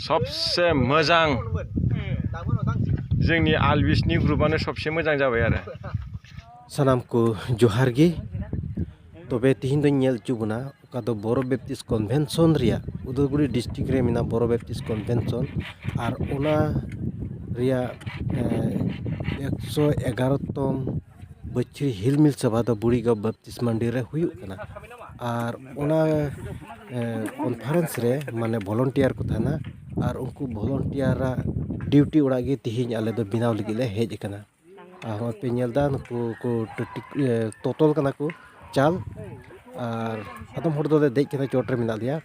सबसे मोजां जोंनि आलबिसनि ग्रुपानो सबसे मोजां जाबाय आरो सानामको जोहार गे तबे तिहिन दो नेल चुबना ओका दो बोरो बैप्टिस्ट कन्वेंशन रिया उदलगुड़ी डिस्ट्रिक्ट रे मिना बोरो बैप्टिस्ट कन्वेंशन आर ओना रिया 111 तम बच्ची हिल मिल सभा दो बुड़ीगांव बैप्टिस्ट मंदिर रे हुयुग कना आर ओना कॉन्फ्रेंस रे माने वॉलंटियर को थाना आर उनको वॉलंटियर ड्यूटी उड़ा गे तिहिन आले दो बिनाव लगी ले हेज कना आ पे नेलदा नुको को टोटल कना को चाल और आदम हर दो देज कना चोट रे मिना दिया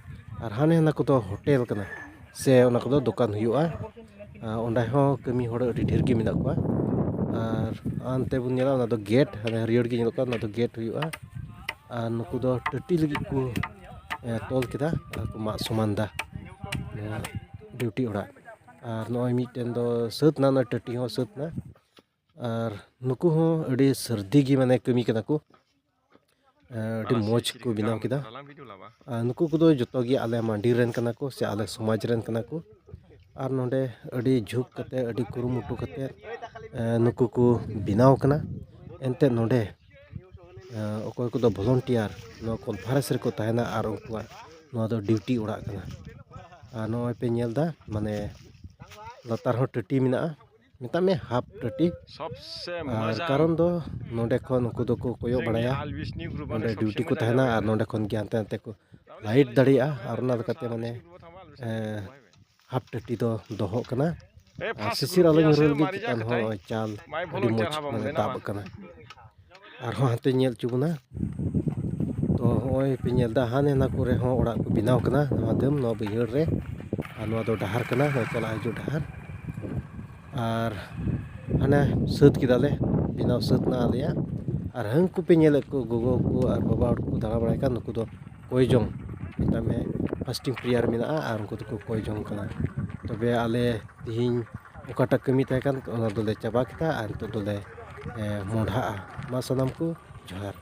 और हाने ना को दो होटल कना से ओना को दो दुकान हुयुआ ओंडा हो कमी हर अडी ढेर गे मिना को और आनते बुन नेला ओना दो गेट हाने हरियर गे नेलका ओना दो गेट हुयुआ और नुको दो टटी लगी को तोल केदा को मा समानदा ड्यूटी उड़ा और नॉय मिटेन दो सत ना टटी हो सत ना और नुकु हो अड़ी सर्दी गी माने कमी कना को अड़ी मोज को बिनाव किदा नुकु को दो जतो गी आले मांडी रेन कना को से आले समाज रेन कना को और नोंडे अड़ी झुक कते अड़ी कुरुमुटु कते नुकु को बिनाव कना एनते नोंडे ओकोय को दो वॉलंटियर नो कॉन्फ्रेंस रे को ताहेना और उनकुआ नो दो ड्यूटी उड़ा कना आ नो पे नेलदा माने लतार हो टटी मिना मिता में हाफ टटी सबसे कारण दो नोंडे खन उनको दो को कोयो बड़ाया नोंडे ड्यूटी को तहना और नोंडे खन के अंते अंते को लाइट दड़िया और ना कते माने हाफ टटी दो दोहो कना सिसिर आलो ᱧᱩᱨᱩ ᱞᱟᱹᱜᱤᱫ ᱪᱮᱛᱟᱱ ᱦᱚᱸ ᱪᱟᱞ ᱟᱹᱰᱤ ᱢᱚᱡᱽ ᱢᱟᱱᱮ ᱫᱟᱵ ᱠᱟᱱᱟ ᱟᱨᱦᱚᱸ ᱦᱟᱱᱛᱮ ᱧᱮᱞ ᱪᱚ ᱵᱚᱱᱟ ᱛᱚ ᱦᱚᱸᱜᱼᱚᱭ ᱯᱮ ᱧᱮᱞᱫᱟ ᱦᱟᱱᱮ ᱱᱟ ᱠᱚᱨᱮ ᱦᱚᱸ ᱚᱲᱟᱜ ᱠᱚ ᱵᱮᱱᱟᱣ ᱠᱟᱱᱟ ᱱᱚᱣᱟ ᱫᱟᱹᱢ ᱱᱚᱣᱟ ᱵᱟᱹᱭᱦᱟᱹᱲ ᱨᱮ ᱟᱨ ᱱᱚᱣᱟ ᱫᱚ ᱰᱟᱦᱟᱨ ᱠᱟᱱᱟ ᱱᱚᱣᱟ ᱪᱟᱞᱟᱜ ᱦᱤᱡᱩᱜ ᱰᱟᱦᱟर और हाने सत किदाले बिनाव सत ना आलिया और हंकु पे नेले को गोगो को और बाबा को दाड़ा बड़ाय का नुकु दो कोई जोंग तमे फास्टिंग प्रेयर मिना और उनको को कोई जोंग कना तबे आले तिहिन ओकाटा कमी ताय कान ओना दोले चाबा किता और तो दोले मोढ़ा मा सनाम को जोहार।